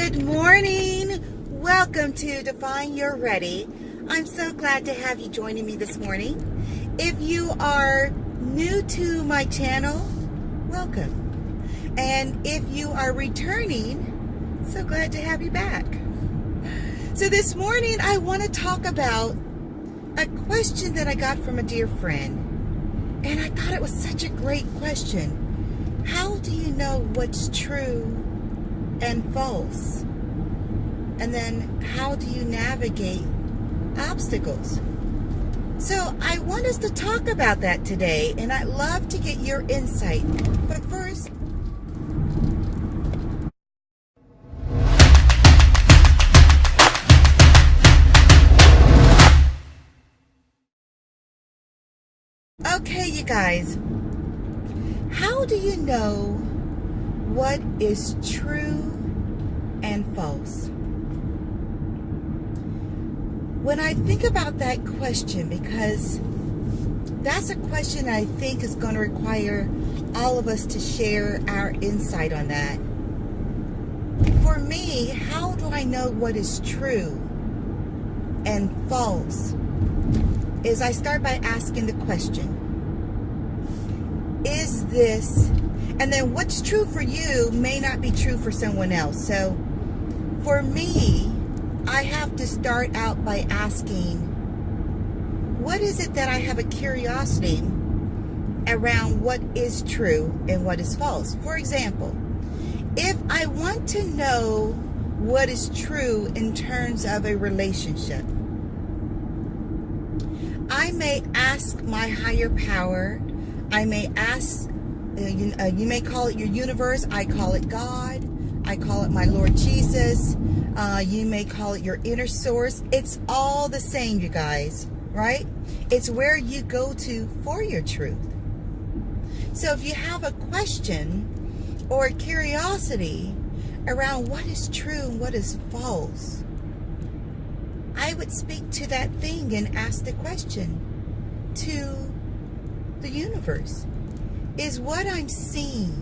Good morning. Welcome to Define Your Ready. I'm so glad to have you joining me this morning. If you are new to my channel, welcome. And if you are returning, so glad to have you back. So this morning I want to talk about a question that I got from a dear friend. And I thought it was such a great question. How do you know what's true and false? And then how do you navigate obstacles? So I want us to talk about that today, and I'd love to get your insight. But first, okay, you guys, how do you know what is true and false? When I think about that question, because that's a question I think is going to require all of us to share our insight on that. For me, how do I know what is true and false? Is I start by asking the question, is this, and then what's true for you may not be true for someone else. So for me, I have to start out by asking, what is it that I have a curiosity around what is true and what is false? For example, if I want to know what is true in terms of a relationship, I may ask my higher power. I may ask, you may call it your universe. I call it God. I call it my Lord Jesus. You may call it your inner source. It's all the same, you guys, right? It's where you go to for your truth. So if you have a question or a curiosity around what is true and what is false, I would speak to that thing and ask the question to the universe. Is what I'm seeing,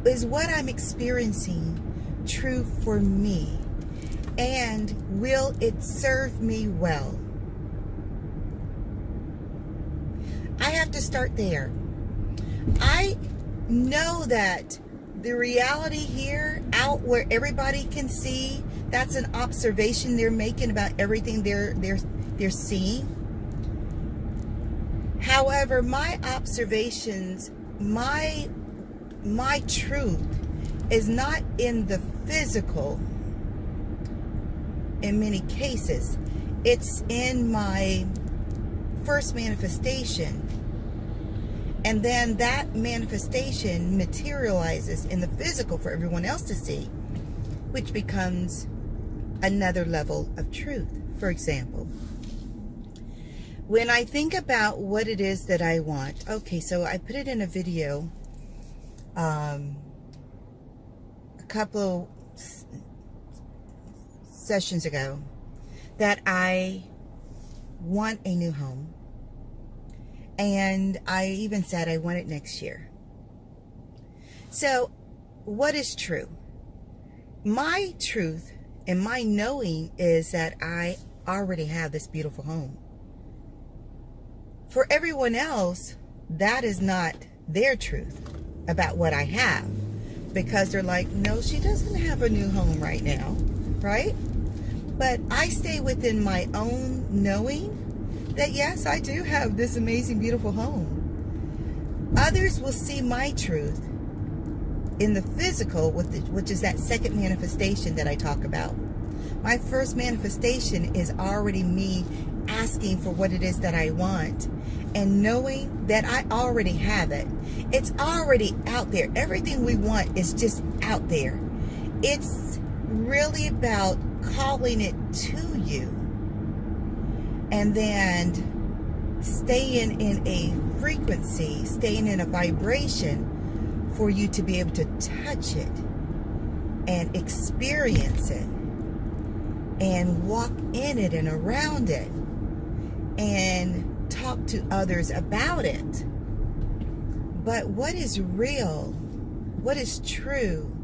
is what I'm experiencing true for me? And will it serve me well? I have to start there. I know that the reality here, out where everybody can see, that's an observation they're making about everything they're seeing. However, my observations, my truth is not in the physical in many cases. It's in my first manifestation. And then that manifestation materializes in the physical for everyone else to see, which becomes another level of truth. For example, when I think about what it is that I want, okay, so I put it in a video a couple sessions ago that I want a new home, and I even said I want it next year. So what is true? My truth and my knowing is that I already have this beautiful home. For everyone else, that is not their truth about what I have, because they're like, no, she doesn't have a new home right now, right? But I stay within my own knowing that yes, I do have this amazing, beautiful home. Others will see my truth in the physical, which is that second manifestation that I talk about. My first manifestation is already me asking for what it is that I want and knowing that I already have it. It's already out there. Everything we want is just out there. It's really about calling it to you and then staying in a frequency, staying in a vibration for you to be able to touch it and experience it and walk in it and around it and talk to others about it. But what is real, what is true,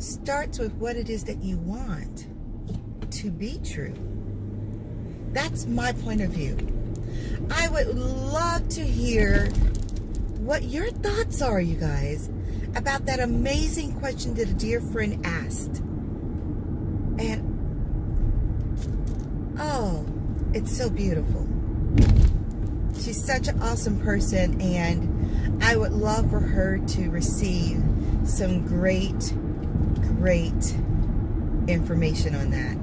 starts with what it is that you want to be true. That's my point of view. I would love to hear what your thoughts are, you guys, about that amazing question that a dear friend asked. And oh, it's so beautiful. She's such an awesome person, and I would love for her to receive some great information on that.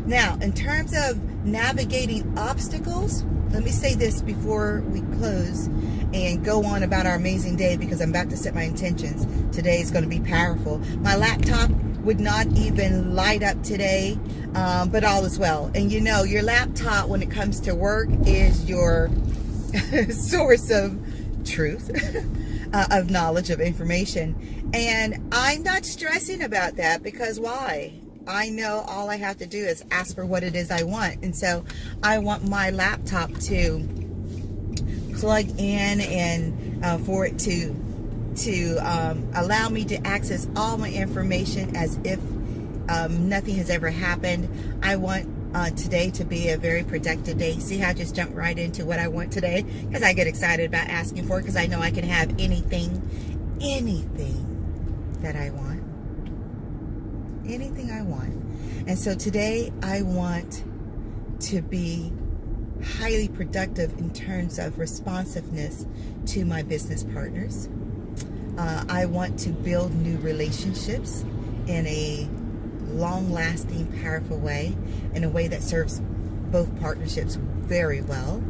Now, in terms of navigating obstacles, let me say this before we close and go on about our amazing day, because I'm about to set my intentions. Today is going to be powerful. My laptop would not even light up today, but all is well. And you know, your laptop, when it comes to work, is your source of truth, of knowledge, of information. And I'm not stressing about that, because why? I know all I have to do is ask for what it is I want. And so I want my laptop to plug in and for it to allow me to access all my information as if nothing has ever happened. I want today to be a very productive day. See how I just jumped right into what I want today? Because I get excited about asking for it, because I know I can have anything that I want. Anything I want. And so today I want to be highly productive in terms of responsiveness to my business partners. I want to build new relationships in a long-lasting, powerful way, in a way that serves both partnerships very well.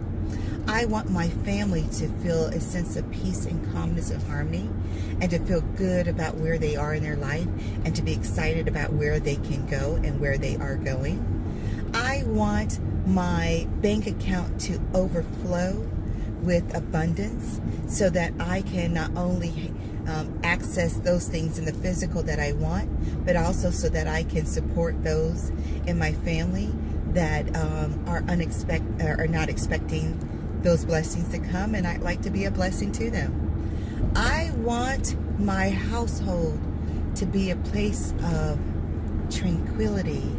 I want my family to feel a sense of peace and calmness and harmony, and to feel good about where they are in their life, and to be excited about where they can go and where they are going. I want my bank account to overflow with abundance, so that I can not only access those things in the physical that I want, but also so that I can support those in my family that are not expecting those blessings to come, and I'd like to be a blessing to them. I want my household to be a place of tranquility.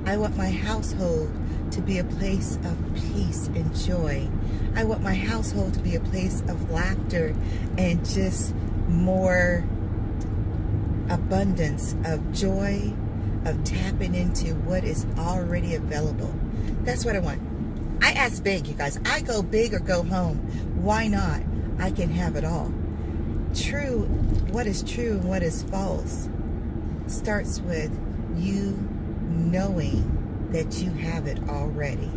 I want my household to be a place of peace and joy. I want my household to be a place of laughter and just more abundance of joy, of tapping into what is already available. That's what I want. I ask big, you guys. I go big or go home. Why not? I can have it all. True, what is true and what is false starts with you knowing that you have it already.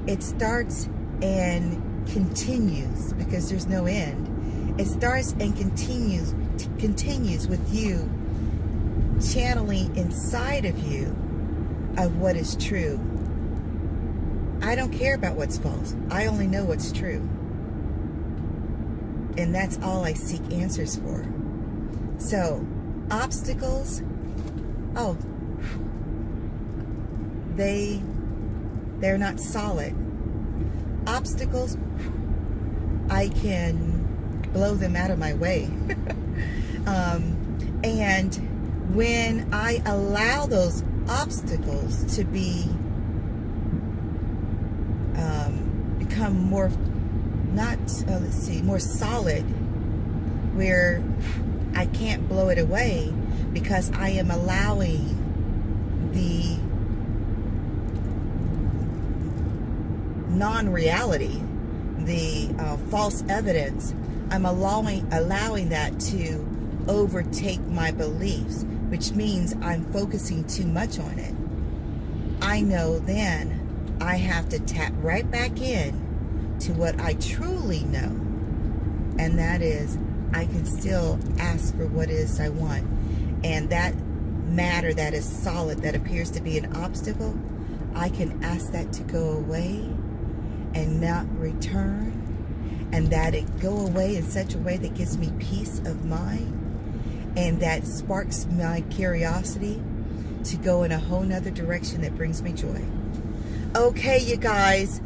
It starts and continues, because there's no end. It starts and continues with you channeling inside of you of what is true. I don't care about what's false. I only know what's true. And that's all I seek answers for. So, obstacles, oh, they're not solid. Obstacles, I can blow them out of my way. And when I allow those obstacles to become more, more solid, where I can't blow it away, because I am allowing the non-reality, the false evidence, I'm allowing that to overtake my beliefs, which means I'm focusing too much on it. I know then I have to tap right back in to what I truly know, and that is I can still ask for what it is I want. And that matter that is solid, that appears to be an obstacle, I can ask that to go away and not return, and that it go away in such a way that gives me peace of mind, and that sparks my curiosity to go in a whole nother direction that brings me joy. Okay, you guys,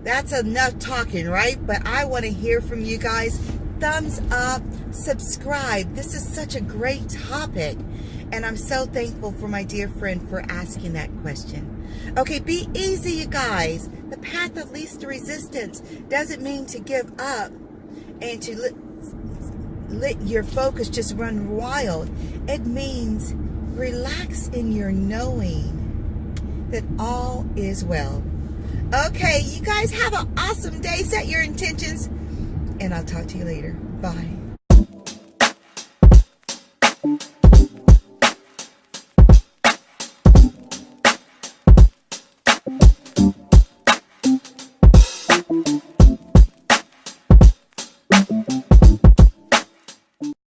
that's enough talking, right? But I want to hear from you guys. Thumbs up, subscribe. This is such a great topic, And I'm so thankful for my dear friend for asking that question. Okay, be easy, you guys. The path of least resistance doesn't mean to give up and to let your focus just run wild. It means relax in your knowing that all is well. Okay, you guys have an awesome day. Set your intentions, and I'll talk to you later. Bye.